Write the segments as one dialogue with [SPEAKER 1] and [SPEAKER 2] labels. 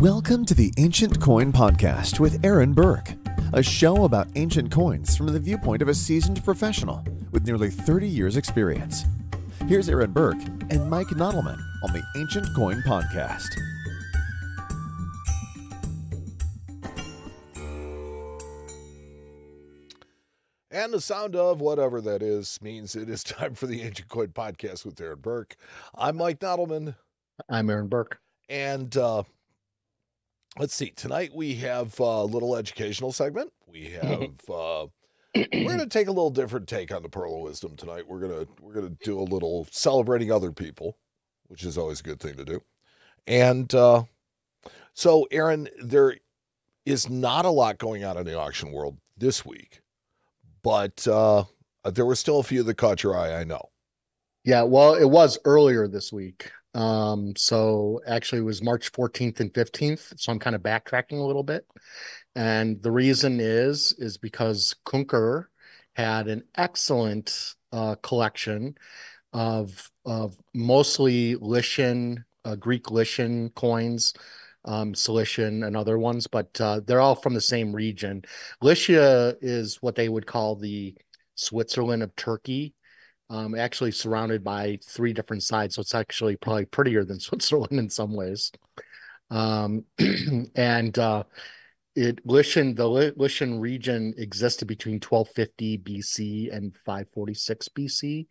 [SPEAKER 1] Welcome to the Ancient Coin Podcast with Aaron Berk, a show about ancient coins from the viewpoint of a seasoned professional with nearly 30 years' experience. Here's Aaron Berk and Mike Nodelman on the Ancient Coin Podcast.
[SPEAKER 2] And the sound of whatever that is means it is time for the Ancient Coin Podcast with Aaron Berk. I'm Mike Nodelman.
[SPEAKER 3] I'm Aaron Berk.
[SPEAKER 2] And let's see. Tonight we have a little educational segment. We have we're going to take a little different take on the Pearl of Wisdom tonight. We're gonna do a little celebrating other people, which is always a good thing to do. And so, Aaron, there is not a lot going on in the auction world this week. But there were still a few that caught your eye, I know.
[SPEAKER 3] Yeah, well, it was earlier this week. So actually it was March 14th and 15th. So I'm kind of backtracking a little bit. And the reason is because Kunker had an excellent collection of mostly Lycian, Greek Lycian coins, Cilician and other ones, but they're all from the same region. Lycia is what they would call the Switzerland of Turkey, actually surrounded by 3 different sides, so it's actually probably prettier than Switzerland in some ways. And the Lycian region existed between 1250 BC and 546 BC,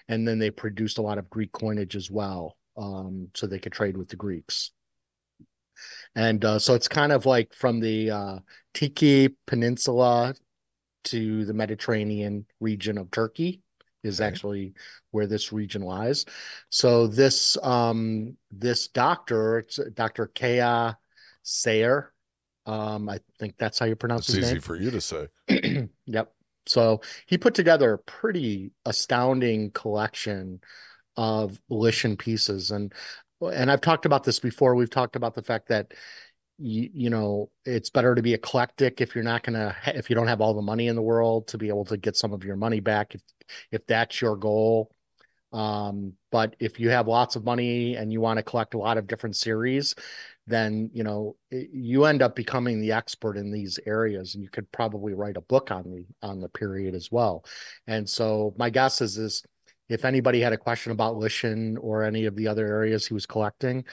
[SPEAKER 3] and then they produced a lot of Greek coinage as well, so they could trade with the Greeks. And so it's kind of like from the Tiki Peninsula to the Mediterranean region of Turkey is actually where this region lies. So this this doctor, it's Dr. Kea Sayer. I think that's how you pronounce his name.
[SPEAKER 2] It's easy for you to say.
[SPEAKER 3] Yep. So he put together a pretty astounding collection of Lycian pieces. And I've talked about this before. We've talked about the fact that you know, it's better to be eclectic if you're not gonna if you don't have all the money in the world to be able to get some of your money back if that's your goal. But if you have lots of money and you want to collect a lot of different series, then you know you end up becoming the expert in these areas, and you could probably write a book on the period as well. And so my guess is if anybody had a question about Lycian or any of the other areas he was collecting,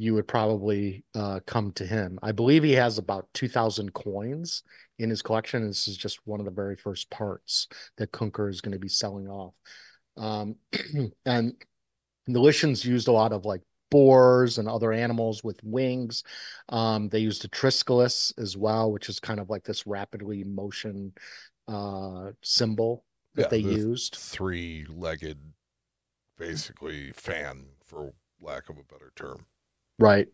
[SPEAKER 3] you would probably come to him. I believe he has about 2,000 coins in his collection. This is just one of the very first parts that Kunker is going to be selling off. And the Lycians used a lot of like boars and other animals with wings. They used a triskelus as well, which is kind of like this rapidly motion symbol that they used.
[SPEAKER 2] 3-legged, basically, fan, for lack of a better term.
[SPEAKER 3] Right.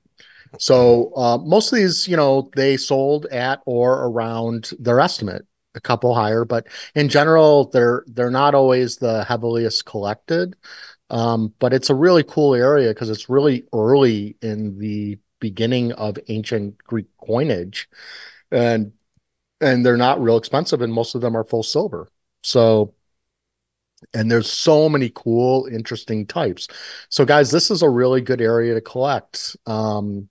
[SPEAKER 3] So most of these, you know, they sold at or around their estimate, a couple higher, but in general, they're not always the heaviest collected. But it's a really cool area because it's really early in the beginning of ancient Greek coinage, and they're not real expensive, and most of them are full silver. So, and there's so many cool, interesting types. So guys, this is a really good area to collect. You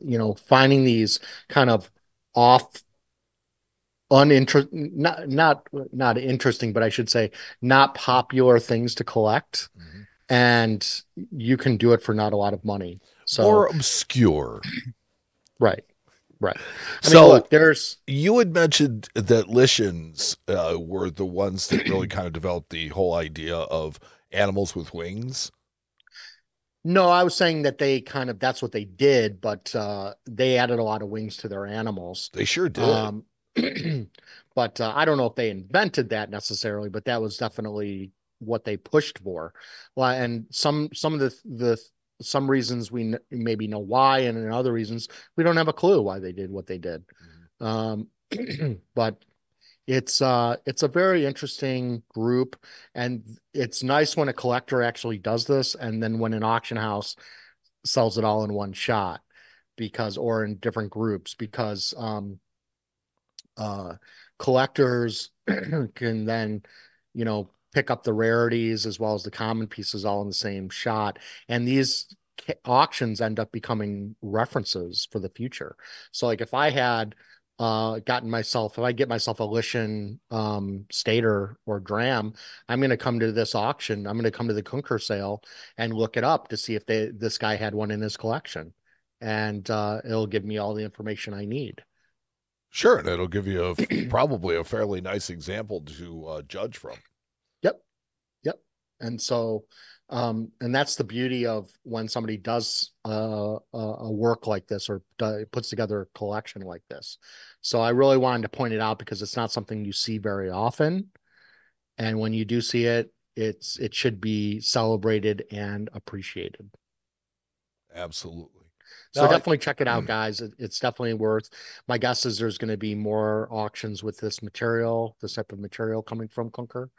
[SPEAKER 3] know, finding these kind of not interesting, but I should say not popular things to collect.
[SPEAKER 2] Mm-hmm.
[SPEAKER 3] And you can do it for not a lot of money. So,
[SPEAKER 2] or obscure.
[SPEAKER 3] Right. Right. I
[SPEAKER 2] So
[SPEAKER 3] mean, look,
[SPEAKER 2] you had mentioned that Lycians were the ones that really kind of developed the whole idea of animals with wings.
[SPEAKER 3] No, I was saying that that's what they did, but they added a lot of wings to their animals.
[SPEAKER 2] They sure did.
[SPEAKER 3] But I don't know if they invented that necessarily, but that was definitely what they pushed for. Well, and some of some reasons we maybe know why, and in other reasons we don't have a clue why they did what they did. Mm-hmm. But it's a very interesting group, and it's nice when a collector actually does this, and then when an auction house sells it all in one shot, or in different groups, because collectors can then, you know, pick up the rarities as well as the common pieces all in the same shot. And these auctions end up becoming references for the future. So like if I had if I get myself a Lycian stator or dram, I'm going to come to this auction. I'm going to come to the Kunker sale and look it up to see if this guy had one in his collection, and it'll give me all the information I need.
[SPEAKER 2] Sure, and it'll give you probably a fairly nice example to judge from.
[SPEAKER 3] Yep. Yep. And so, and that's the beauty of when somebody does a work like this, or puts together a collection like this. So I really wanted to point it out because it's not something you see very often. And when you do see it, it should be celebrated and appreciated.
[SPEAKER 2] Absolutely.
[SPEAKER 3] So definitely check it out, guys. It's definitely worth. My guess is there's going to be more auctions with this type of material coming from Kunker.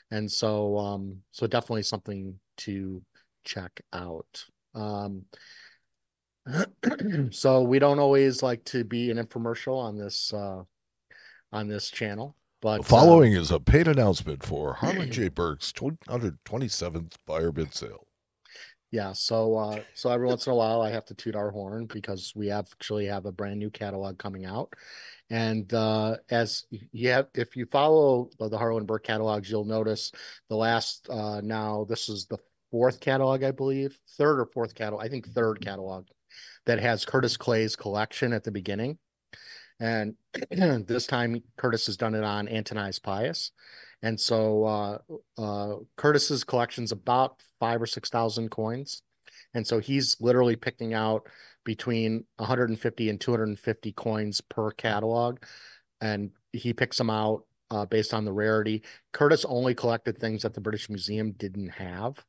[SPEAKER 3] And so, so definitely something to check out. So we don't always like to be an infomercial on this channel, but
[SPEAKER 2] the following is a paid announcement for Harlan J. Berk's 127th buyer bid sale.
[SPEAKER 3] Yeah, so every once in a while I have to toot our horn because we actually have a brand new catalog coming out. And if you follow the Harlan Berk catalogs, you'll notice the last now this is the fourth catalog, I believe, third or fourth catalog, I think third catalog that has Curtis Clay's collection at the beginning. And this time Curtis has done it on Antonius Pius. And so Curtis's collection's about 5,000 or 6,000 coins. And so he's literally picking out between 150 and 250 coins per catalog. And he picks them out based on the rarity. Curtis only collected things that the British Museum didn't have.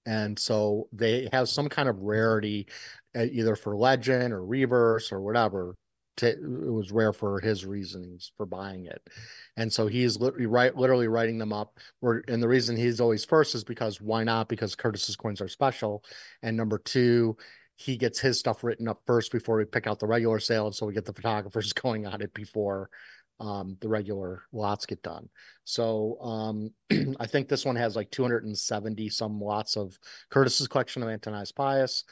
[SPEAKER 3] And so they have some kind of rarity, either for legend or reverse or whatever. It was rare for his reasons for buying it. And so he's literally writing them up. And the reason he's always first is because why not? Because Curtis's coins are special. And number two, he gets his stuff written up first before we pick out the regular sale. And so we get the photographers going on it before the regular lots get done. So I think this one has like 270 some lots of Curtis's collection of Antonius Pius,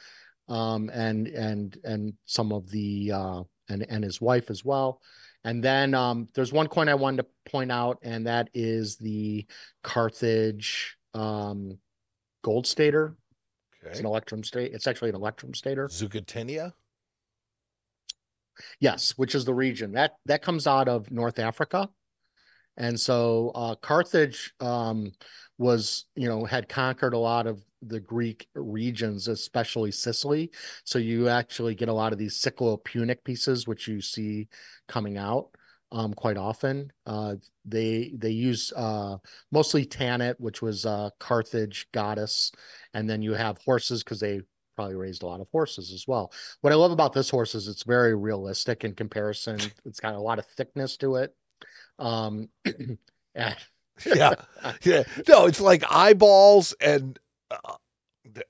[SPEAKER 3] and some of the and his wife as well. And then there's one coin I wanted to point out, and that is the Carthage gold stater. Okay. It's an electrum state. It's actually an electrum stater.
[SPEAKER 2] Zucatenia?
[SPEAKER 3] Yes, which is the region that comes out of North Africa. And so Carthage was, had conquered a lot of the Greek regions, especially Sicily. So you actually get a lot of these Cyclopunic pieces, which you see coming out quite often. They use mostly Tanit, which was Carthage goddess. And then you have horses because they probably raised a lot of horses as well. What I love about this horse is it's very realistic in comparison. It's got a lot of thickness to it.
[SPEAKER 2] Yeah. No, it's like eyeballs and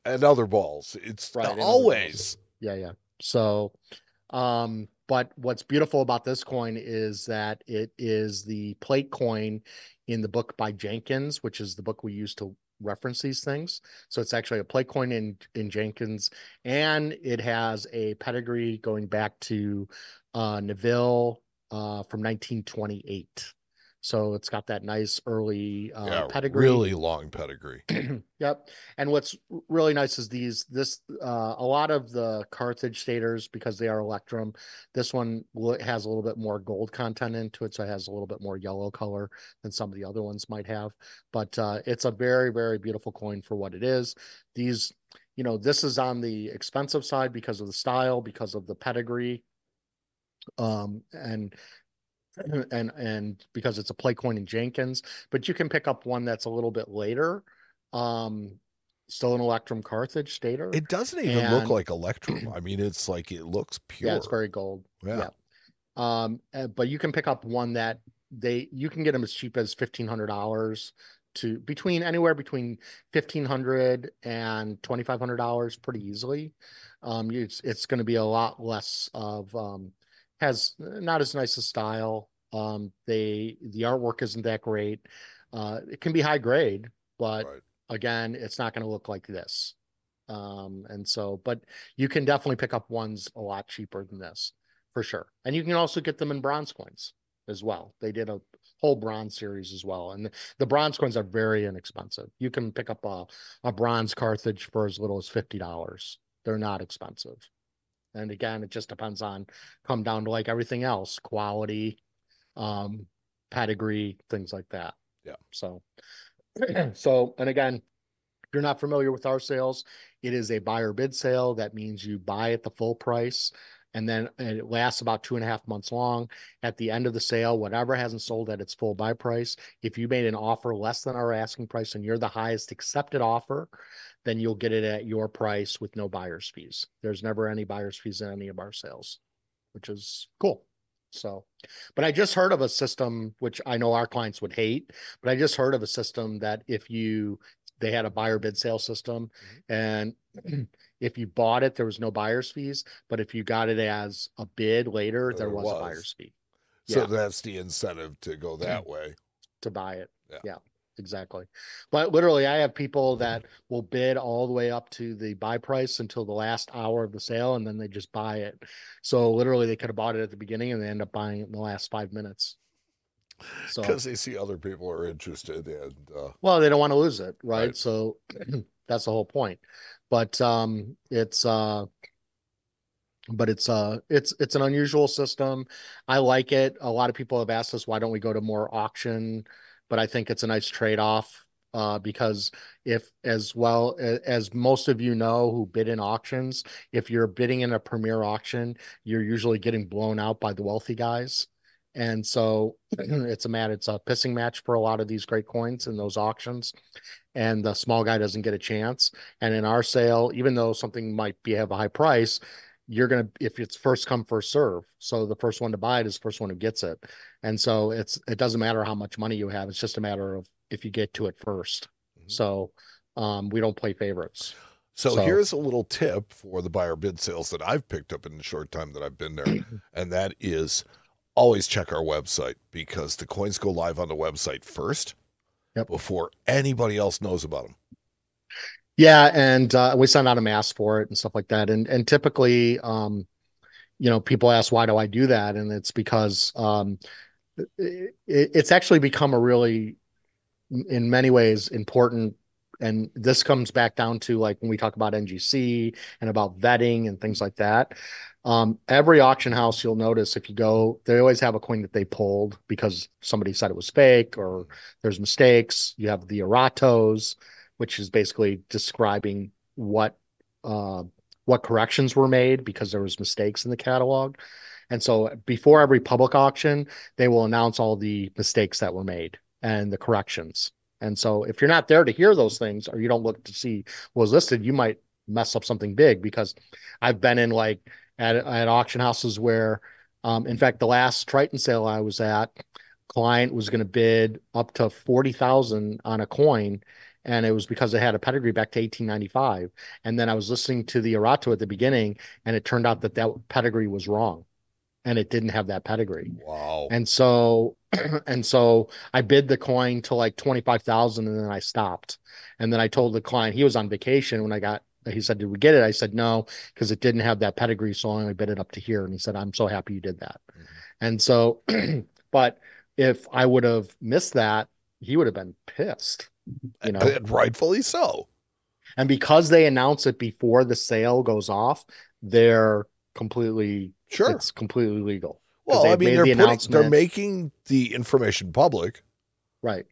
[SPEAKER 2] other balls. It's right, always.
[SPEAKER 3] Yeah. So, but what's beautiful about this coin is that it is the plate coin in the book by Jenkins, which is the book we use to reference these things. So it's actually a plate coin in Jenkins, and it has a pedigree going back to Neville from 1928. So it's got that nice early pedigree.
[SPEAKER 2] Really long pedigree.
[SPEAKER 3] Yep. And what's really nice is a lot of the Carthage staters, because they are electrum, this one has a little bit more gold content into it, so it has a little bit more yellow color than some of the other ones might have. But it's a very, very beautiful coin for what it is. These, this is on the expensive side because of the style, because of the pedigree, and because it's a plate coin in Jenkins, but you can pick up one that's a little bit later, still an electrum Carthage stater.
[SPEAKER 2] It doesn't even look like electrum. I mean, it's like, it looks pure.
[SPEAKER 3] Yeah, it's very gold.
[SPEAKER 2] Yeah.
[SPEAKER 3] But you can pick up one that you can get them as cheap as $1,500 to anywhere between $1,500 and $2,500 pretty easily. It's going to be a lot less of has not as nice a style. The artwork isn't that great. It can be high grade, but again, it's not going to look like this. And so, but you can definitely pick up ones a lot cheaper than this for sure. And you can also get them in bronze coins as well. They did a whole bronze series as well. And the bronze coins are very inexpensive. You can pick up a bronze Carthage for as little as $50. They're not expensive. And again, it just depends on, come down to like everything else, quality, pedigree, things like that.
[SPEAKER 2] Yeah.
[SPEAKER 3] So, and again, if you're not familiar with our sales, it is a buyer bid sale. That means you buy at the full price, and then it lasts about 2.5 months long. At the end of the sale, whatever hasn't sold at its full buy price, if you made an offer less than our asking price and you're the highest accepted offer, then you'll get it at your price with no buyer's fees. There's never any buyer's fees in any of our sales, which is cool. So, but I just heard of a system, which I know our clients would hate, but I just heard of a system that they had a buyer bid sale system, and if you bought it, there was no buyer's fees, but if you got it as a bid later, there was a buyer's fee.
[SPEAKER 2] So that's the incentive to go that way.
[SPEAKER 3] To buy it. Yeah, exactly. But literally, I have people that will bid all the way up to the buy price until the last hour of the sale, and then they just buy it. So literally, they could have bought it at the beginning, and they end up buying it in the last 5 minutes. So
[SPEAKER 2] because they see other people are interested, and
[SPEAKER 3] well, they don't want to lose it, right? So that's the whole point. But it's an unusual system. I like it. A lot of people have asked us, why don't we go to more auction? But I think it's a nice trade-off, because if, as well as most of you know who bid in auctions, if you're bidding in a premier auction, you're usually getting blown out by the wealthy guys. And so it's a pissing match for a lot of these great coins in those auctions. And the small guy doesn't get a chance. And in our sale, even though something might have a high price, if it's first come, first serve. So the first one to buy it is the first one who gets it. And so it doesn't matter how much money you have. It's just a matter of if you get to it first. So we don't play favorites.
[SPEAKER 2] So here's a little tip for the buyer bid sales that I've picked up in the short time that I've been there. And that is, always check our website, because the coins go live on the website first before anybody else knows about them.
[SPEAKER 3] Yeah, and we send out a mass for it and stuff like that. And typically, people ask, why do I do that? And it's because it's actually become a really, in many ways, important. And this comes back down to like when we talk about NGC and about vetting and things like that. Every auction house, you'll notice if you go, they always have a coin that they pulled because somebody said it was fake or there's mistakes. You have the erratos, which is basically describing what corrections were made because there was mistakes in the catalog. And so before every public auction, they will announce all the mistakes that were made and the corrections. And so if you're not there to hear those things, or you don't look to see what was listed, you might mess up something big, because I've been in like at auction houses where, in fact, the last Triton sale I was at, client was going to bid up to 40,000 on a coin. And it was because it had a pedigree back to 1895. And then I was listening to the errato at the beginning, and it turned out that pedigree was wrong, and it didn't have that pedigree.
[SPEAKER 2] Wow.
[SPEAKER 3] And so I bid the coin to like 25,000, and then I stopped. And then I told the client, he was on vacation he said, did we get it? I said, no, because it didn't have that pedigree. So I only bid it up to here. And he said, I'm so happy you did that. And so, but if I would have missed that, he would have been pissed,
[SPEAKER 2] And rightfully so.
[SPEAKER 3] And because they announce it before the sale goes off, it's completely legal.
[SPEAKER 2] Well, I mean, they're making the information public.
[SPEAKER 3] Right.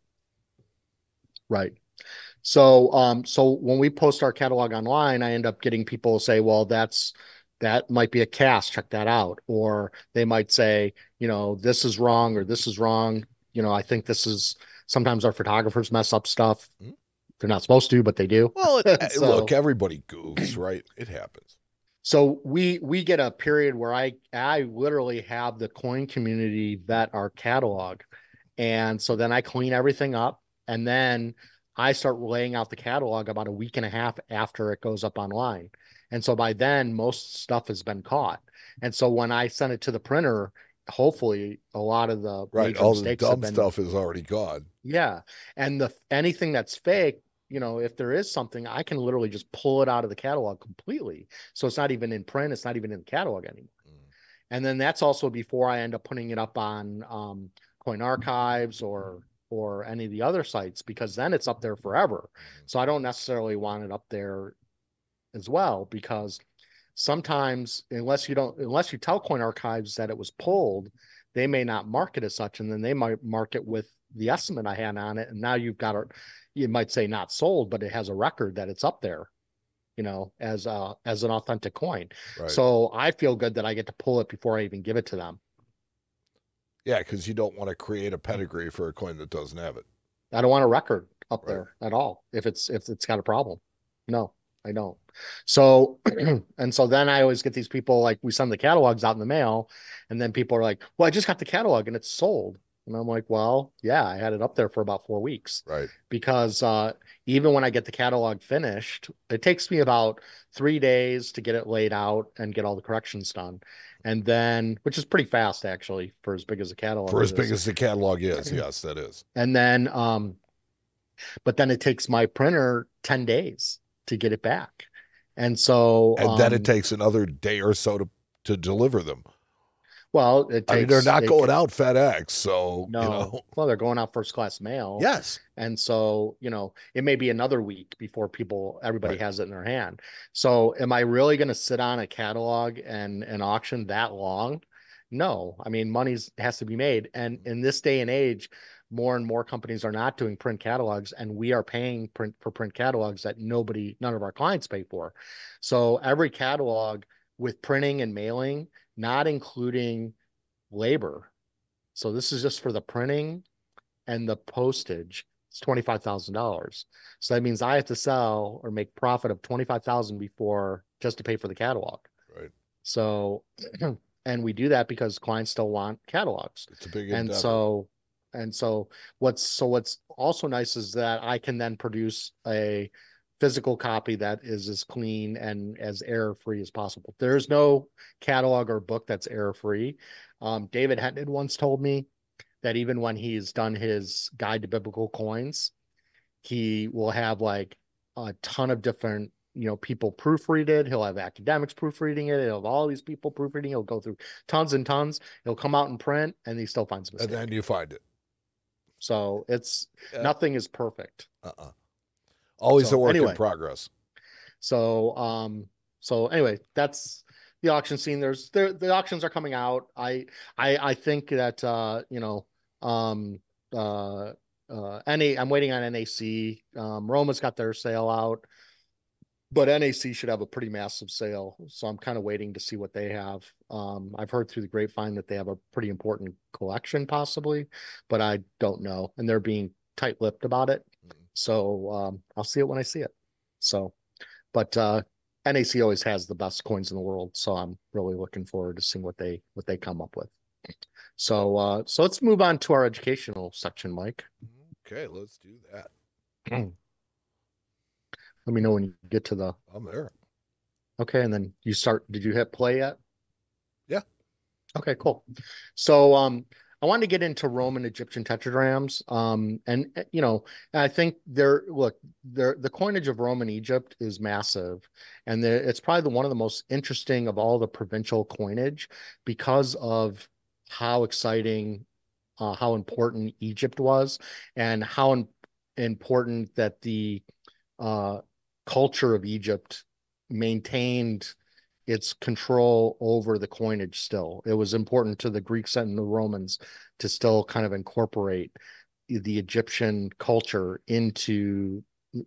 [SPEAKER 3] So when we post our catalog online, I end up getting people say, well, that might be a cast, check that out. Or they might say, this is wrong, or this is wrong. I think sometimes our photographers mess up stuff. They're not supposed to, but they do.
[SPEAKER 2] Well, look, everybody goofs, right? It happens.
[SPEAKER 3] So we get a period where I literally have the coin community vet our catalog. And so then I clean everything up, and then I start laying out the catalog about a week and a half after it goes up online. And so by then, most stuff has been caught. And so when I send it to the printer, hopefully a lot of the
[SPEAKER 2] all the dumb stuff is already gone.
[SPEAKER 3] Yeah. And anything that's fake, if there is something, I can literally just pull it out of the catalog completely. So it's not even in print. It's not even in the catalog anymore. And then that's also before I end up putting it up on Coin Archives or any of the other sites, because then it's up there forever. So I don't necessarily want it up there as well, because sometimes unless you tell Coin Archives that it was pulled, they may not mark it as such, and then they might mark it with the estimate I had on it, and now you might say not sold, but it has a record that it's up there, as an authentic coin.
[SPEAKER 2] Right.
[SPEAKER 3] So I feel good that I get to pull it before I even give it to them.
[SPEAKER 2] Yeah, because you don't want to create a pedigree for a coin that doesn't have it.
[SPEAKER 3] I don't want a record up there at all if it's got a problem. No, I don't. So and so then I always get these people, like, we send the catalogs out in the mail, and then people are like, well, I just got the catalog and it's sold. And I'm like, well, yeah, I had it up there for about 4 weeks.
[SPEAKER 2] Right.
[SPEAKER 3] Because even when I get the catalog finished, it takes me about 3 days to get it laid out and get all the corrections done. And then, which is pretty fast, actually, for as big as the catalog
[SPEAKER 2] For as big as the catalog is, yes, that is.
[SPEAKER 3] And then, but then it takes my printer 10 days to get it back. And so,
[SPEAKER 2] and then it takes another day or so to deliver them.
[SPEAKER 3] Well,
[SPEAKER 2] they're not going out FedEx, so
[SPEAKER 3] no. Well, they're going out first class mail.
[SPEAKER 2] Yes.
[SPEAKER 3] And so, it may be another week before everybody has it in their hand. So am I really going to sit on a catalog and an auction that long? No. I mean, money has to be made. And in this day and age, more and more companies are not doing print catalogs, and we are paying for print catalogs that none of our clients pay for. So every catalog with printing and mailing, not including labor. So this is just for the printing and the postage. It's $25,000. So that means I have to sell or make profit of $25,000 before, just to pay for the catalog.
[SPEAKER 2] Right.
[SPEAKER 3] So, and we do that because clients still want catalogs.
[SPEAKER 2] It's a big endeavor.
[SPEAKER 3] And so what's also nice is that I can then produce a physical copy that is as clean and as error-free as possible. There's no catalog or book that's error-free. David Hetton once told me that even when he's done his guide to biblical coins, he will have like a ton of different, people proofread it. He'll have academics proofreading it. He'll have all these people proofreading. He'll go through tons and tons. He'll come out and print, and he still finds mistakes.
[SPEAKER 2] And then you find it.
[SPEAKER 3] So nothing is perfect.
[SPEAKER 2] Always a work in progress.
[SPEAKER 3] So anyway, that's the auction scene. The auctions are coming out. I think that I'm waiting on NAC. Roma's got their sale out, but NAC should have a pretty massive sale. So I'm kind of waiting to see what they have. I've heard through the grapevine that they have a pretty important collection possibly, but I don't know. And they're being tight-lipped about it. So I'll see it when I see it. So, but NAC always has the best coins in the world. So I'm really looking forward to seeing what they come up with. So let's move on to our educational section, Mike.
[SPEAKER 2] Okay, let's do that.
[SPEAKER 3] Let me know when you get to the.
[SPEAKER 2] I'm there.
[SPEAKER 3] Okay, and then you start. Did you hit play yet?
[SPEAKER 2] Yeah.
[SPEAKER 3] Okay, cool. So I wanted to get into Roman Egyptian tetradrachms. And I think the coinage of Roman Egypt is massive, and it's probably one of the most interesting of all the provincial coinage because of how exciting, how important Egypt was, and how important that the culture of Egypt maintained its control over the coinage still. It was important to the Greeks and the Romans to still kind of incorporate the Egyptian culture into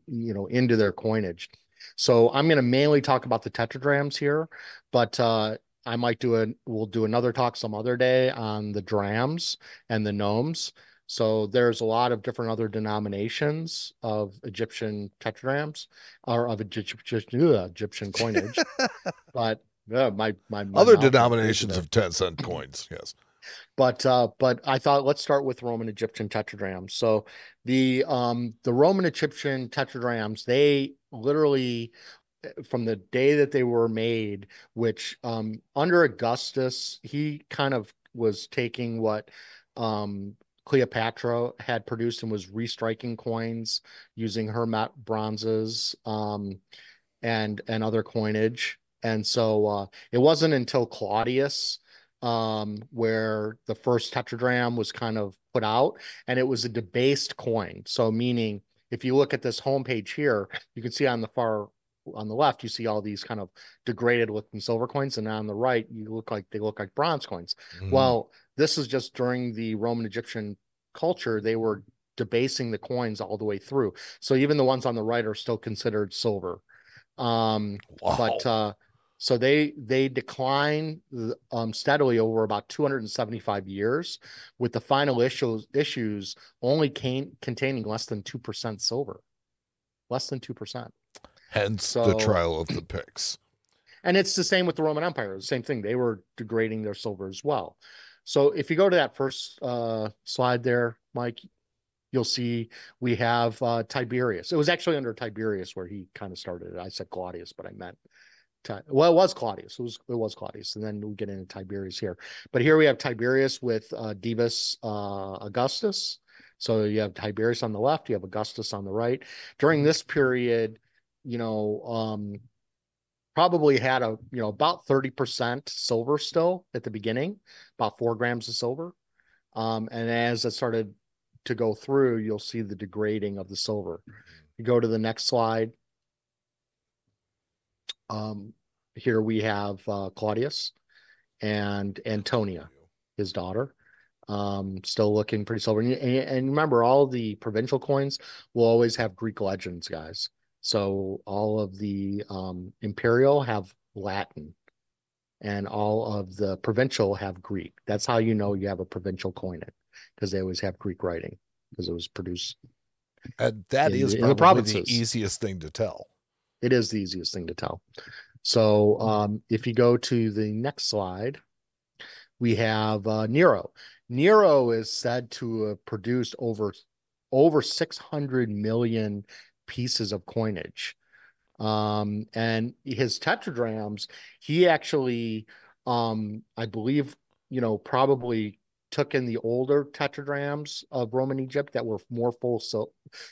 [SPEAKER 3] their coinage. So I'm going to mainly talk about the tetradrachms here, but we'll do another talk some other day on the drachms and the gnomes. So there's a lot of different other denominations of Egyptian tetradrachms or of Egyptian coinage. But my
[SPEAKER 2] other denominations of 10-cent coins, yes.
[SPEAKER 3] But I thought let's start with Roman Egyptian tetradrachms. So the Roman Egyptian tetradrachms, they literally, from the day that they were made, which under Augustus, he kind of was taking what Cleopatra had produced and was restriking coins using her bronzes and other coinage. And so it wasn't until Claudius where the first tetradrachm was kind of put out, and it was a debased coin. So meaning, if you look at this homepage here, you can see on the left, you see all these kind of degraded looking silver coins, and on the right, they look like bronze coins. Well, this is just during the Roman Egyptian culture, they were debasing the coins all the way through. So even the ones on the right are still considered silver.
[SPEAKER 2] Wow.
[SPEAKER 3] But so they decline steadily over about 275 years, with the final issues only containing less than 2% silver, less than 2%.
[SPEAKER 2] Hence the trial of the Picts.
[SPEAKER 3] And it's the same with the Roman Empire. The same thing. They were degrading their silver as well. So if you go to that first slide there, Mike, you'll see we have Tiberius. It was actually under Tiberius where he kind of started it. I said Claudius, but I meant well, it was Claudius. It was Claudius, and then we get into Tiberius here. But here we have Tiberius with Divus Augustus. So you have Tiberius on the left, you have Augustus on the right. During this period, probably had about 30% silver still at the beginning, about 4 grams of silver. And as it started to go through, you'll see the degrading of the silver. You go to the next slide. Here we have Claudius and Antonia, his daughter, still looking pretty silver. And remember, all the provincial coins will always have Greek legends, guys. So all of the imperial have Latin, and all of the provincial have Greek. That's how you know you have a provincial coin, because they always have Greek writing, because it was produced.
[SPEAKER 2] And that is probably the easiest thing to tell.
[SPEAKER 3] It is the easiest thing to tell. So if you go to the next slide, we have Nero. Nero is said to have produced over 600 million pieces of coinage. And his tetradrachms, he actually, I believe, probably took in the older tetradrachms of Roman Egypt that were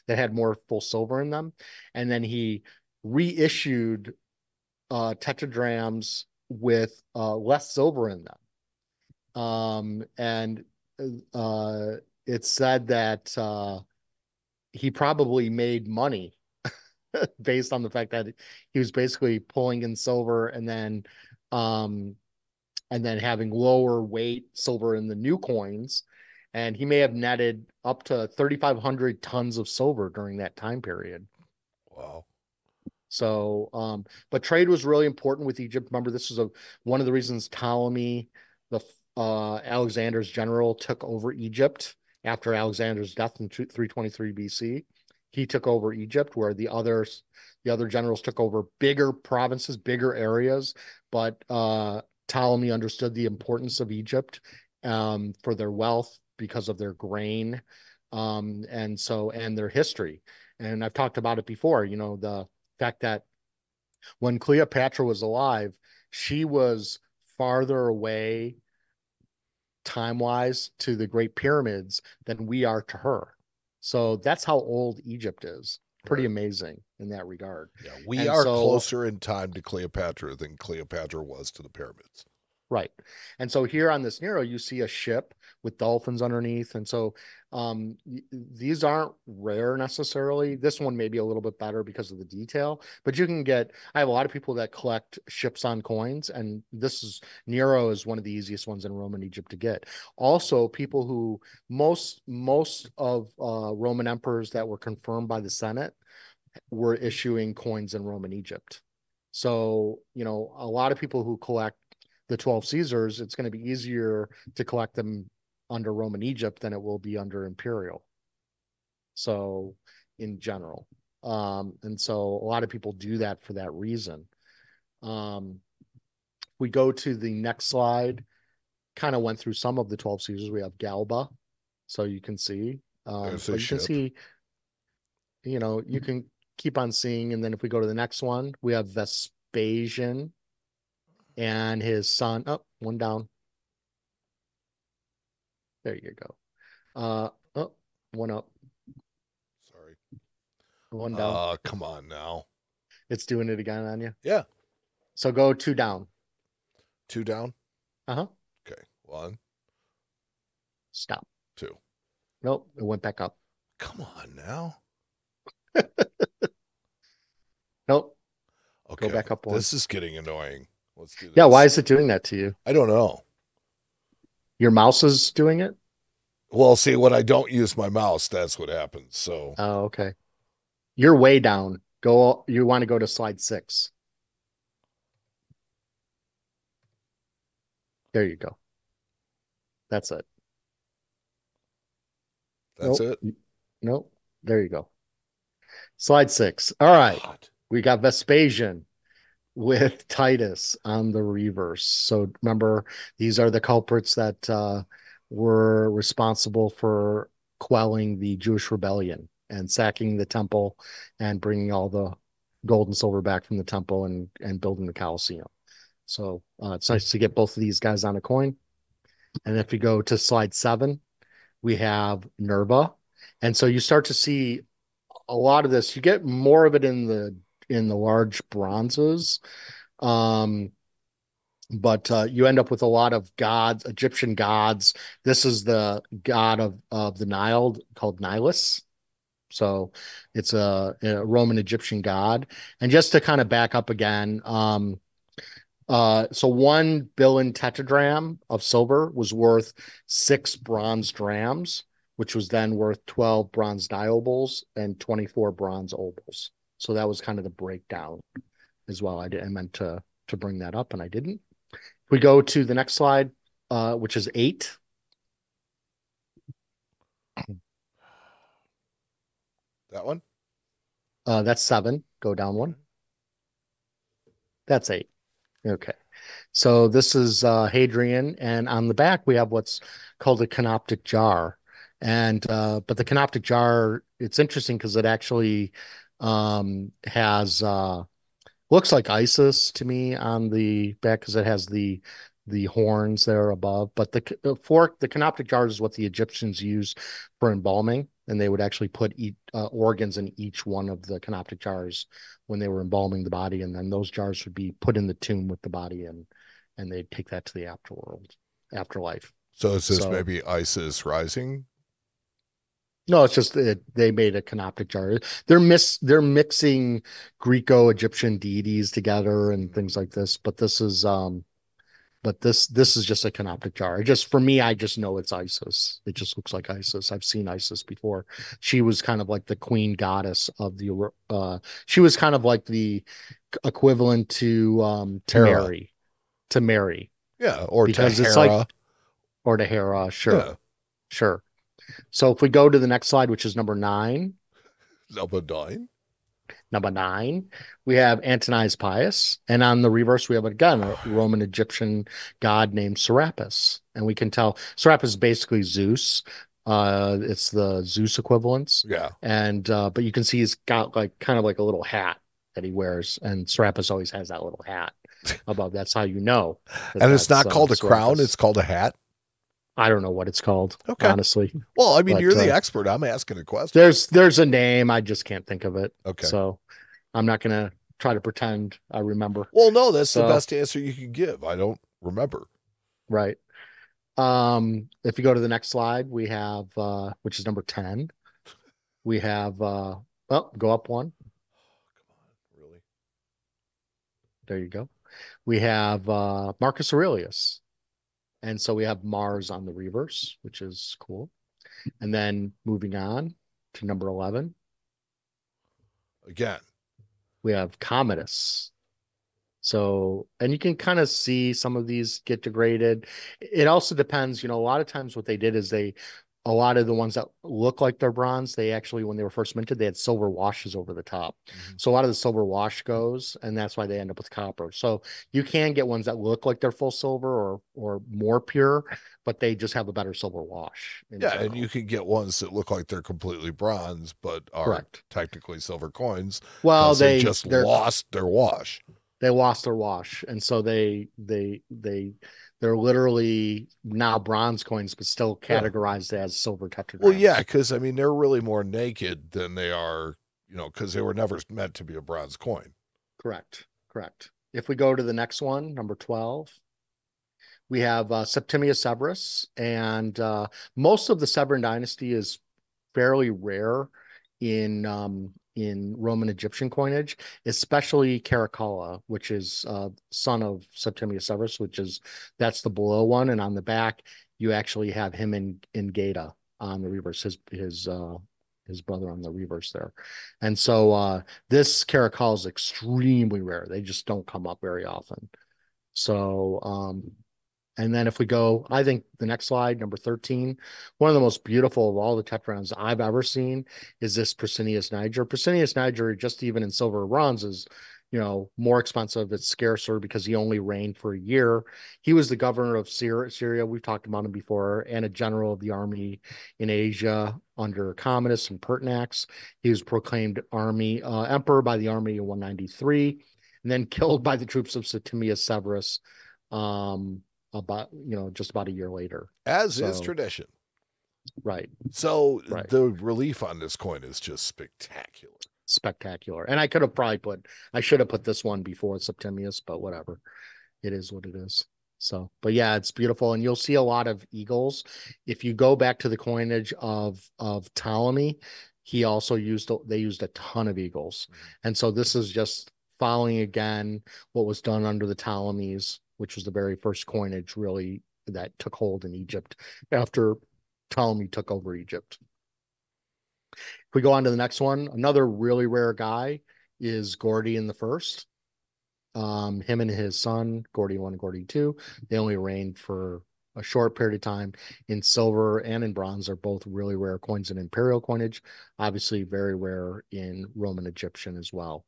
[SPEAKER 3] that had more full silver in them, and then he reissued tetradrachms with less silver in them. And it's said that he probably made money based on the fact that he was basically pulling in silver and then having lower weight silver in the new coins. And he may have netted up to 3,500 tons of silver during that time period.
[SPEAKER 2] Wow.
[SPEAKER 3] So, but trade was really important with Egypt. Remember, this was one of the reasons Ptolemy, Alexander's general, took over Egypt after Alexander's death in 323 BC. He took over Egypt, where the other generals took over bigger provinces, bigger areas. But Ptolemy understood the importance of Egypt for their wealth, because of their grain, and their history. And I've talked about it before. The fact that when Cleopatra was alive, she was farther away time-wise to the Great Pyramids than we are to her. So that's how old Egypt is. Pretty amazing in that regard.
[SPEAKER 2] Yeah, we are closer in time to Cleopatra than Cleopatra was to the pyramids.
[SPEAKER 3] Right. And so here on this Nero, you see a ship with dolphins underneath. And so these aren't rare necessarily. This one may be a little bit better because of the detail, but I have a lot of people that collect ships on coins, and Nero is one of the easiest ones in Roman Egypt to get. Also, people who most of Roman emperors that were confirmed by the Senate were issuing coins in Roman Egypt. So, a lot of people who collect the 12 Caesars, it's going to be easier to collect them under Roman Egypt than it will be under imperial. So in general. And so a lot of people do that for that reason. We go to the next slide, kind of went through some of the 12 Caesars. We have Galba. So you can see, you can keep on seeing. And then if we go to the next one, we have Vespasian and his son. Oh, one down. There you go. Oh, one up,
[SPEAKER 2] Sorry.
[SPEAKER 3] one down.
[SPEAKER 2] Come on now.
[SPEAKER 3] It's doing it again on you.
[SPEAKER 2] Yeah.
[SPEAKER 3] So go 2 down.
[SPEAKER 2] 2 down.
[SPEAKER 3] Uh-huh.
[SPEAKER 2] Okay. 1.
[SPEAKER 3] Stop.
[SPEAKER 2] 2.
[SPEAKER 3] Nope, it went back up.
[SPEAKER 2] Come on now.
[SPEAKER 3] Nope.
[SPEAKER 2] Okay.
[SPEAKER 3] Go back up 1.
[SPEAKER 2] This is getting annoying. Let's do this.
[SPEAKER 3] Yeah, why is it doing that to you?
[SPEAKER 2] I don't know.
[SPEAKER 3] Your mouse is doing it?
[SPEAKER 2] Well, see, when I don't use my mouse, that's what happens. So.
[SPEAKER 3] Oh, okay. You're way down. You want to go to slide 6. There you go. That's it.
[SPEAKER 2] That's
[SPEAKER 3] Nope.
[SPEAKER 2] it?
[SPEAKER 3] Nope. There you go. Slide 6. All right.
[SPEAKER 2] God.
[SPEAKER 3] We got Vespasian with Titus on the reverse. So remember, these are the culprits that were responsible for quelling the Jewish rebellion and sacking the temple and bringing all the gold and silver back from the temple and building the Colosseum. So it's nice to get both of these guys on a coin. And if you go to slide 7, we have Nerva. And so you start to see a lot of this. You get more of it in the large bronzes. But you end up with a lot of gods, Egyptian gods. This is the god of the Nile called Nilus. So it's a Roman Egyptian god. And just to kind of back up again, so 1 billion tetradrachm of silver was worth 6 bronze drams, which was then worth 12 bronze diobles and 24 bronze obols. So that was kind of the breakdown as well. I meant to bring that up, and I didn't. If we go to the next slide, which is 8.
[SPEAKER 2] That one?
[SPEAKER 3] That's 7. Go down 1. That's 8. Okay. So this is Hadrian, and on the back we have what's called a canoptic jar. And but the canoptic jar, it's interesting because it actually has looks like Isis to me on the back because it has the horns there above. But the canoptic jar is what the Egyptians used for embalming, and they would actually put organs in each one of the canoptic jars when they were embalming the body, and then those jars would be put in the tomb with the body, and they'd take that to the afterlife.
[SPEAKER 2] So is this maybe Isis rising?
[SPEAKER 3] No, it's just they made a canoptic jar. They're mixing Greco-Egyptian deities together and things like this. But this is just a canoptic jar. For me, I just know it's Isis. It just looks like Isis. I've seen Isis before. She was kind of like the queen goddess of the. She was kind of like the equivalent to Mary. To Mary.
[SPEAKER 2] Yeah, or
[SPEAKER 3] because
[SPEAKER 2] to
[SPEAKER 3] it's
[SPEAKER 2] Hera.
[SPEAKER 3] like, or to Hera. Sure,
[SPEAKER 2] Yeah.
[SPEAKER 3] Sure. So if we go to the next slide, which is number 9. Number 9, we have Antonius Pius. And on the reverse, we have, again, a Roman Egyptian god named Serapis. And we can tell Serapis is basically Zeus. It's the Zeus equivalents.
[SPEAKER 2] Yeah.
[SPEAKER 3] And but you can see he's got kind of like a little hat that he wears. And Serapis always has that little hat above. That's how you know.
[SPEAKER 2] And it's not called a
[SPEAKER 3] Serapis.
[SPEAKER 2] crown. It's called a hat.
[SPEAKER 3] I don't know what it's called,
[SPEAKER 2] Okay.
[SPEAKER 3] honestly.
[SPEAKER 2] Well, I mean, you're the expert. I'm asking a question.
[SPEAKER 3] There's a name. I just can't think of it.
[SPEAKER 2] Okay.
[SPEAKER 3] So I'm not going to try to pretend I remember.
[SPEAKER 2] Well, no, that's the best answer you can give. I don't remember.
[SPEAKER 3] Right. If you go to the next slide, we have, which is number 10. We have, go up 1.
[SPEAKER 2] Come on, really?
[SPEAKER 3] There you go. We have Marcus Aurelius. And so we have Mars on the reverse, which is cool. And then moving on to number 11.
[SPEAKER 2] Again,
[SPEAKER 3] we have Commodus. So, and you can kind of see some of these get degraded. It also depends, a lot of times what they did is a lot of the ones that look like they're bronze, they actually, when they were first minted, they had silver washes over the top. Mm-hmm. So a lot of the silver wash goes, and that's why they end up with copper. So you can get ones that look like they're full silver or more pure, but they just have a better silver wash.
[SPEAKER 2] Yeah, general. And you can get ones that look like they're completely bronze, but are technically silver coins.
[SPEAKER 3] Well,
[SPEAKER 2] they just lost their wash.
[SPEAKER 3] they lost their wash, and so they're literally now bronze coins, but still
[SPEAKER 2] Yeah.
[SPEAKER 3] categorized as silver
[SPEAKER 2] Well, yeah,
[SPEAKER 3] tetradrachms.
[SPEAKER 2] because I mean they're really more naked than they are, because they were never meant to be a bronze coin.
[SPEAKER 3] Correct. Correct. If we go to the next one, number 12, we have Septimius Severus, and most of the Severan dynasty is fairly rare in Roman Egyptian coinage, especially Caracalla, which is son of Septimius Severus, that's the below one, and on the back you actually have him in Geta on the reverse, his brother on the reverse there, and so this Caracalla is extremely rare. They just don't come up very often. So and then if we go, I think the next slide, number 13, one of the most beautiful of all the tetradrachms I've ever seen is this Pescennius Niger. Pescennius Niger, just even in silver or bronze, is, more expensive. It's scarcer because he only reigned for a year. He was the governor of Syria. We've talked about him before, and a general of the army in Asia under Commodus and Pertinax. He was proclaimed emperor by the army in 193, and then killed by the troops of Septimius Severus. Just about a year later,
[SPEAKER 2] as is tradition.
[SPEAKER 3] Right.
[SPEAKER 2] So the relief on this coin is just spectacular.
[SPEAKER 3] And I should have put this one before Septimius, but whatever, it is what it is. So, but yeah, it's beautiful, and you'll see a lot of eagles. If you go back to the coinage of Ptolemy, they used a ton of eagles, and so this is just following again what was done under the Ptolemies, which was the very first coinage really that took hold in Egypt after Ptolemy took over Egypt. If we go on to the next one, another really rare guy is Gordian the First. Him and his son, Gordian 1 and Gordian 2, they only reigned for a short period of time. In silver and in bronze are both really rare coins in imperial coinage, obviously very rare in Roman Egyptian as well.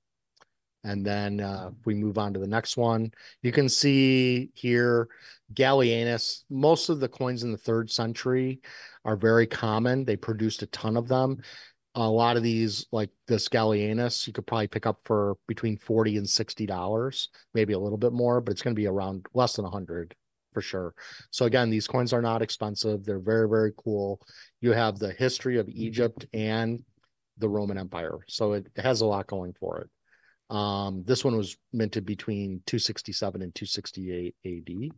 [SPEAKER 3] And then if we move on to the next one, you can see here Gallienus. Most of the coins in the 3rd century are very common. They produced a ton of them. A lot of these, like this Gallienus, you could probably pick up for between $40 and $60, maybe a little bit more, but it's going to be around less than 100 for sure. So again, these coins are not expensive. They're very, very cool. You have the history of Egypt and the Roman Empire. So it has a lot going for it. This one was minted between 267 and 268 AD.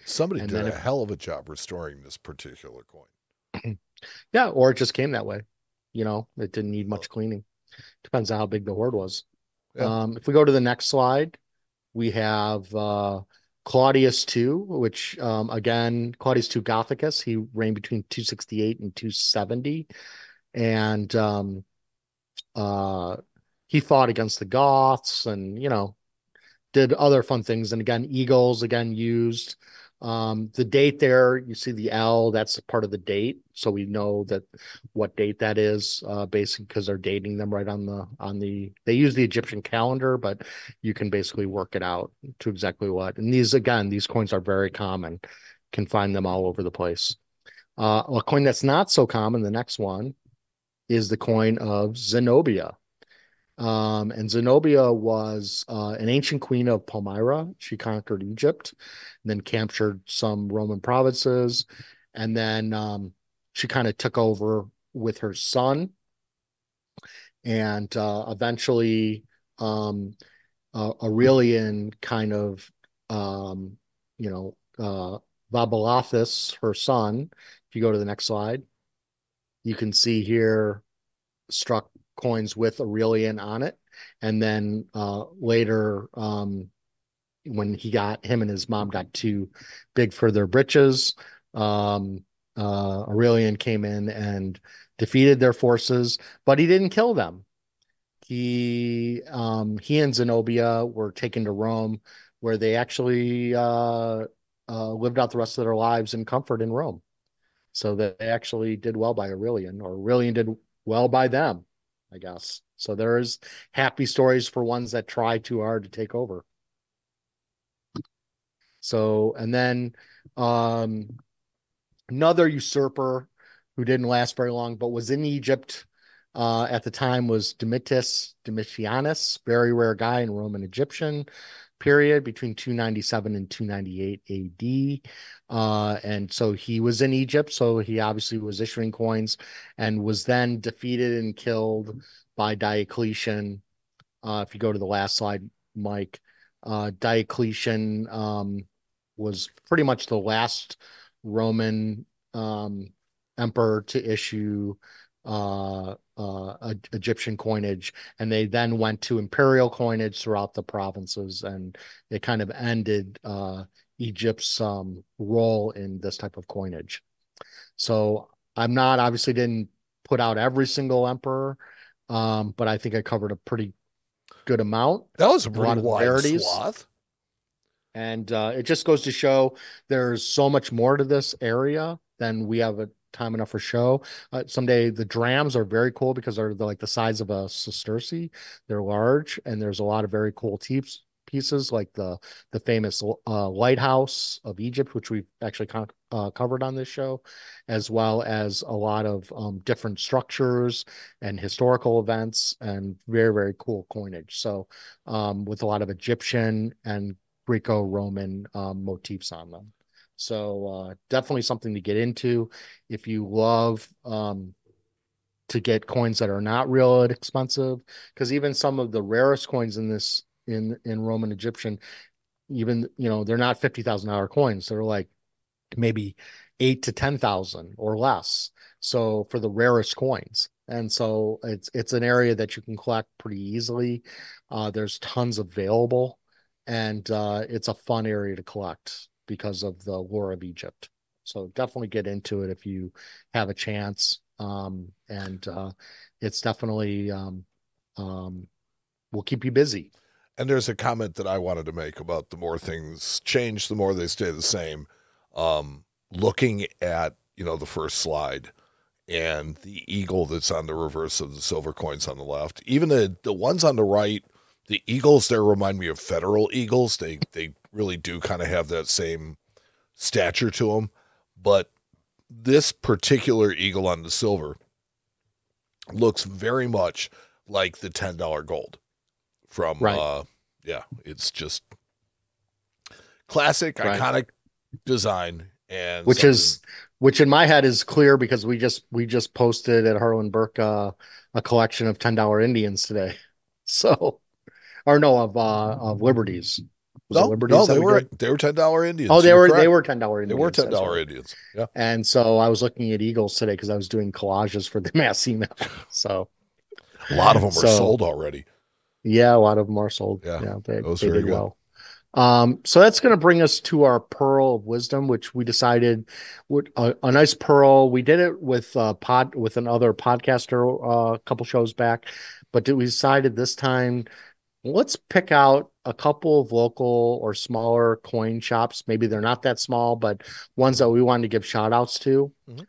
[SPEAKER 2] Somebody did a hell of a job restoring this particular coin.
[SPEAKER 3] Yeah, or it just came that way. It didn't need much cleaning. Depends on how big the hoard was. Yeah. If we go to the next slide, we have Claudius II, which again, Claudius II Gothicus. He reigned between 268 and 270. And he fought against the Goths and, did other fun things. And again, eagles, used. The date there, you see the L, that's part of the date. So we know that what date that is, basically because they're dating them right they use the Egyptian calendar, but you can basically work it out to exactly what. And these coins are very common. Can find them all over the place. A coin that's not so common, the next one, is the coin of Zenobia. And Zenobia was an ancient queen of Palmyra. She conquered Egypt, and then captured some Roman provinces, and then she kind of took over with her son, and eventually Aurelian kind of, Vaballathus, her son. If you go to the next slide, you can see here struck coins with Aurelian on it, and then later when him and his mom got too big for their britches, Aurelian came in and defeated their forces, but he didn't kill them. He and Zenobia were taken to Rome, where they actually lived out the rest of their lives in comfort in Rome. So they actually did well by Aurelian, or Aurelian did well by them, I guess. So there's happy stories for ones that try too hard to take over. So, and then another usurper who didn't last very long, but was in Egypt at the time, was Domitianus, very rare guy in Roman Egyptian. period between 297 and 298 AD. And so he was in Egypt, so he obviously was issuing coins and was then defeated and killed by Diocletian. If you go to the last slide, Mike, Diocletian was pretty much the last Roman emperor to issue Egyptian coinage, and they then went to imperial coinage throughout the provinces, and it kind of ended Egypt's role in this type of coinage. So I'm not obviously didn't put out every single emperor, but I think I covered a pretty good amount.
[SPEAKER 2] That was a
[SPEAKER 3] lot
[SPEAKER 2] pretty
[SPEAKER 3] of
[SPEAKER 2] wide
[SPEAKER 3] rarities.
[SPEAKER 2] swath.
[SPEAKER 3] And it just goes to show there's so much more to this area than we have a time enough for show. Someday the drams are very cool because they're like the size of a sesterce. They're large, and there's a lot of very cool pieces like the famous lighthouse of Egypt, which we've actually covered on this show, as well as a lot of different structures and historical events and very, very cool coinage. So with a lot of Egyptian and Greco-Roman motifs on them. So definitely something to get into if you love to get coins that are not real expensive, because even some of the rarest coins in this in Roman Egyptian, even they're not $50,000 coins. They're like maybe 8 to 10,000 or less. So for the rarest coins. And so it's an area that you can collect pretty easily. There's tons available, and it's a fun area to collect because of the lore of Egypt. So definitely get into it if you have a chance. And it's definitely will keep you busy.
[SPEAKER 2] And there's a comment that I wanted to make about the more things change, the more they stay the same. Looking at, the first slide and the eagle that's on the reverse of the silver coins on the left, even the ones on the right, the eagles there remind me of federal eagles. They really do kind of have that same stature to them. But this particular eagle on the silver looks very much like the $10 gold from,
[SPEAKER 3] right.
[SPEAKER 2] It's just classic, right. Iconic design. And
[SPEAKER 3] which in my head is clear because we just posted at Harlan Berk a collection of $10 Indians today. So, or no, of liberties.
[SPEAKER 2] Liberties? No, they were $10 Indians.
[SPEAKER 3] Oh, they were $10 Indians.
[SPEAKER 2] They were $10 Indians. Yeah.
[SPEAKER 3] And so I was looking at eagles today because I was doing collages for the mass email. So
[SPEAKER 2] a lot of them are sold already.
[SPEAKER 3] Yeah, a lot of them are sold.
[SPEAKER 2] Yeah,
[SPEAKER 3] they
[SPEAKER 2] did
[SPEAKER 3] good. Well. So that's going to bring us to our pearl of wisdom, which we decided would a nice pearl. We did it with another podcaster a couple shows back, but we decided this time let's pick out a couple of local or smaller coin shops. Maybe they're not that small, but ones that we wanted to give shout outs to. Mm-hmm.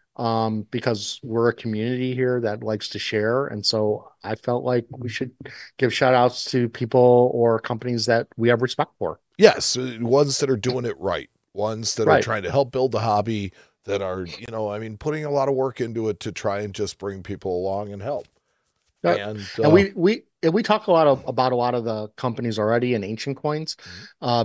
[SPEAKER 3] Because we're a community here that likes to share. And so I felt like we should give shout outs to people or companies that we have respect for.
[SPEAKER 2] Yes. Ones that are doing it right. Ones that are trying to help build the hobby, that are, putting a lot of work into it to try and just bring people along and help.
[SPEAKER 3] And we talk a lot about a lot of the companies already in ancient coins,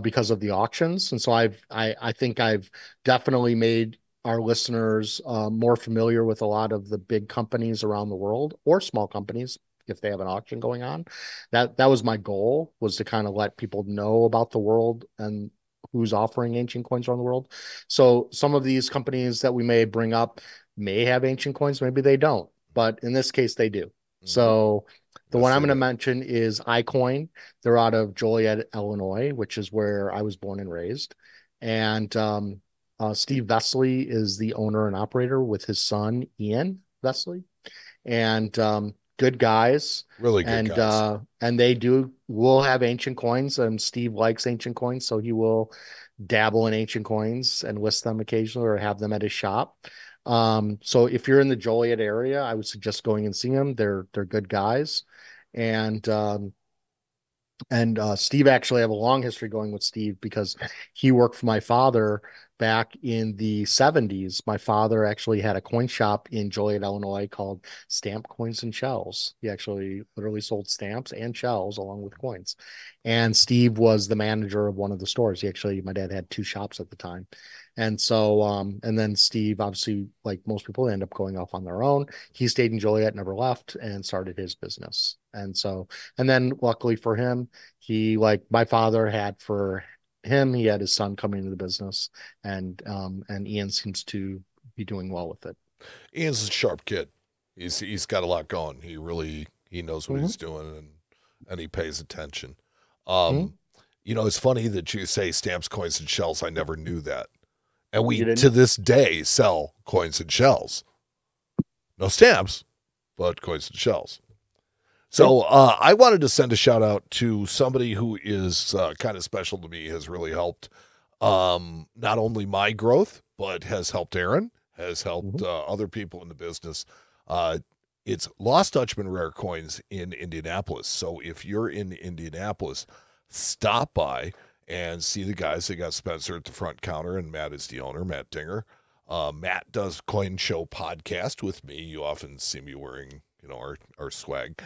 [SPEAKER 3] because of the auctions. And so I think I've definitely made our listeners more familiar with a lot of the big companies around the world, or small companies if they have an auction going on. That was my goal, was to kind of let people know about the world and who's offering ancient coins around the world. So some of these companies that we may bring up may have ancient coins, maybe they don't, but in this case they do. Mm-hmm. So the one I'm going to mention is iCoin. They're out of Joliet, Illinois, which is where I was born and raised. And Steve Vesley is the owner and operator with his son, Ian Vesley. And good guys.
[SPEAKER 2] Really good guys.
[SPEAKER 3] And will have ancient coins. And Steve likes ancient coins, so he will dabble in ancient coins and list them occasionally or have them at his shop. So if you're in the Joliet area, I would suggest going and seeing them. They're good guys. And And Steve, actually, I have a long history going with Steve because he worked for my father back in the 70s. My father actually had a coin shop in Joliet, Illinois called Stamp Coins and Shells. He actually literally sold stamps and shells along with coins. And Steve was the manager of one of the stores. My dad had two shops at the time. And so, and then Steve, obviously, like most people, end up going off on their own. He stayed in Joliet, never left, and started his business. And so, and then luckily for him, he, like my father had for him, he had his son coming into the business, and Ian seems to be doing well with it.
[SPEAKER 2] Ian's a sharp kid. He's got a lot going. He knows what he's doing, and he pays attention. It's funny that you say stamps, coins, and shells. I never knew that. And we, to this day, sell coins and shells. No stamps, but coins and shells. So I wanted to send a shout out to somebody who is kind of special to me, has really helped not only my growth, but has helped Aaron, has helped other people in the business. It's Lost Dutchman Rare Coins in Indianapolis. So if you're in Indianapolis, stop by and see the guys. They got Spencer at the front counter, and Matt is the owner, Matt Dinger. Matt does Coin Show podcast with me. You often see me wearing, our swag.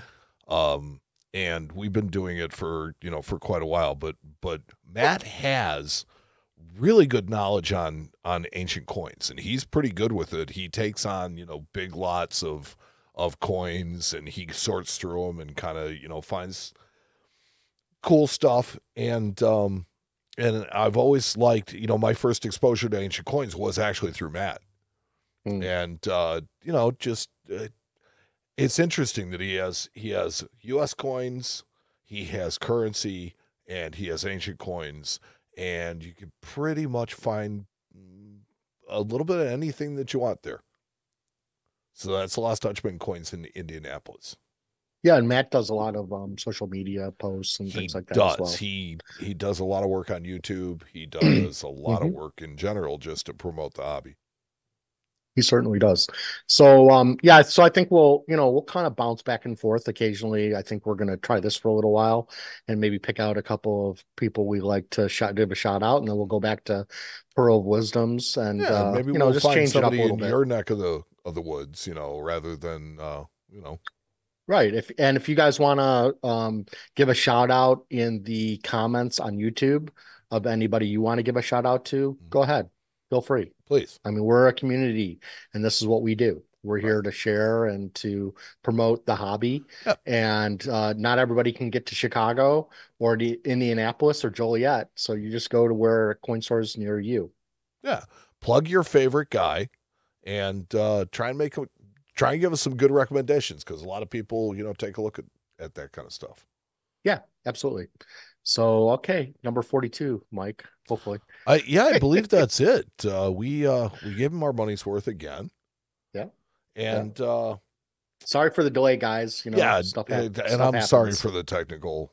[SPEAKER 2] And we've been doing it for quite a while, but Matt has really good knowledge on ancient coins, and he's pretty good with it. He takes on, big lots of coins, and he sorts through them and kind of, finds cool stuff. And I've always liked, my first exposure to ancient coins was actually through Matt. And, it's interesting that he has U.S. coins, he has currency, and he has ancient coins, and you can pretty much find a little bit of anything that you want there. So that's Lost Dutchman Coins in Indianapolis.
[SPEAKER 3] Yeah, and Matt does a lot of social media posts and things like that as well.
[SPEAKER 2] He does a lot of work on YouTube. He does a lot of work in general just to promote the hobby.
[SPEAKER 3] He certainly does. So, so I think we'll kind of bounce back and forth occasionally. I think we're going to try this for a little while and maybe pick out a couple of people we like to give a shout out, and then we'll go back to Pearl of Wisdoms and
[SPEAKER 2] maybe we'll
[SPEAKER 3] just
[SPEAKER 2] find
[SPEAKER 3] change
[SPEAKER 2] somebody
[SPEAKER 3] it up a little bit.
[SPEAKER 2] Your neck of the woods, rather than
[SPEAKER 3] Right. If you guys want to give a shout out in the comments on YouTube of anybody you want to give a shout out to, go ahead. Feel free.
[SPEAKER 2] Please.
[SPEAKER 3] I mean, we're a community, and this is what we do. We're here to share and to promote the hobby.
[SPEAKER 2] Yep.
[SPEAKER 3] And not everybody can get to Chicago or to Indianapolis or Joliet. So you just go to where a coin store is near you.
[SPEAKER 2] Yeah. Plug your favorite guy and try and give us some good recommendations, because a lot of people, take a look at that kind of stuff.
[SPEAKER 3] Yeah, absolutely. So, okay, number 42, Mike, hopefully.
[SPEAKER 2] I believe that's it. We gave him our money's worth again.
[SPEAKER 3] Yeah.
[SPEAKER 2] And
[SPEAKER 3] sorry for the delay, guys. Stuff
[SPEAKER 2] I'm sorry for the technical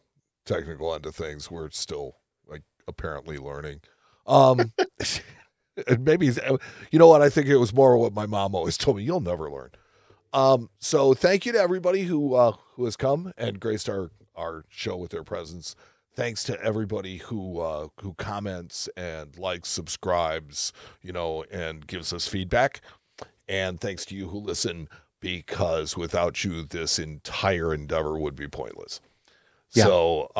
[SPEAKER 2] end of things. We're still apparently learning. Maybe, what, I think it was more what my mom always told me: you'll never learn. So thank you to everybody who has come and graced our show with their presence. Thanks to everybody who comments and likes, subscribes, and gives us feedback. And thanks to you who listen, because without you, this entire endeavor would be pointless. Yeah. So,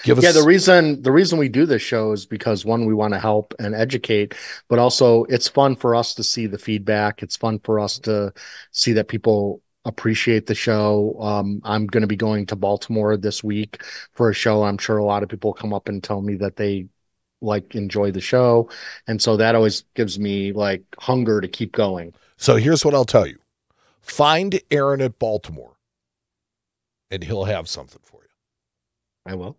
[SPEAKER 3] the reason we do this show is because, one, we want to help and educate, but also it's fun for us to see the feedback. It's fun for us to see that people appreciate the show. I'm going to be going to Baltimore this week for a show. I'm sure a lot of people come up and tell me that they enjoy the show. And so that always gives me hunger to keep going.
[SPEAKER 2] So here's what I'll tell you. Find Aaron at Baltimore and he'll have something for you.
[SPEAKER 3] I will.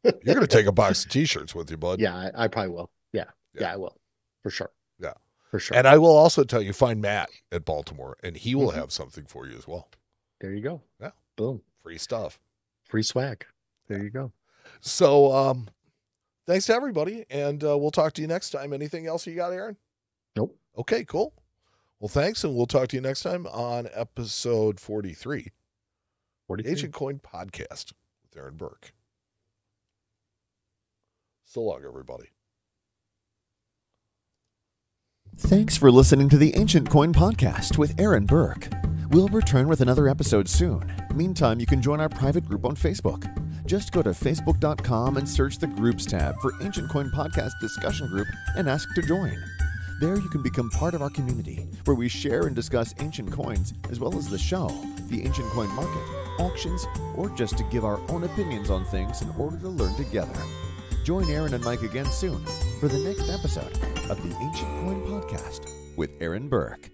[SPEAKER 2] You're going to take a box of t-shirts with you, bud.
[SPEAKER 3] Yeah, I probably will. Yeah, I will. For sure.
[SPEAKER 2] Yeah.
[SPEAKER 3] For sure.
[SPEAKER 2] And I will also tell you, find Matt at Baltimore, and he will have something for you as well.
[SPEAKER 3] There you go.
[SPEAKER 2] Yeah.
[SPEAKER 3] Boom.
[SPEAKER 2] Free stuff.
[SPEAKER 3] Free swag. There you go.
[SPEAKER 2] So thanks to everybody, and we'll talk to you next time. Anything else you got, Aaron?
[SPEAKER 3] Nope.
[SPEAKER 2] Okay, cool. Well, thanks, and we'll talk to you next time on episode 43. Ancient Coin Podcast with Aaron Berk. So long, everybody.
[SPEAKER 1] Thanks for listening to the Ancient Coin Podcast with Aaron Berk. We'll return with another episode soon. Meantime, you can join our private group on Facebook. Just go to facebook.com and search the Groups tab for Ancient Coin Podcast Discussion Group and ask to join. There you can become part of our community, where we share and discuss ancient coins, as well as the show, the ancient coin market, auctions, or just to give our own opinions on things in order to learn together. Join Aaron and Mike again soon for the next episode of the Ancient Coin Podcast with Aaron Berk.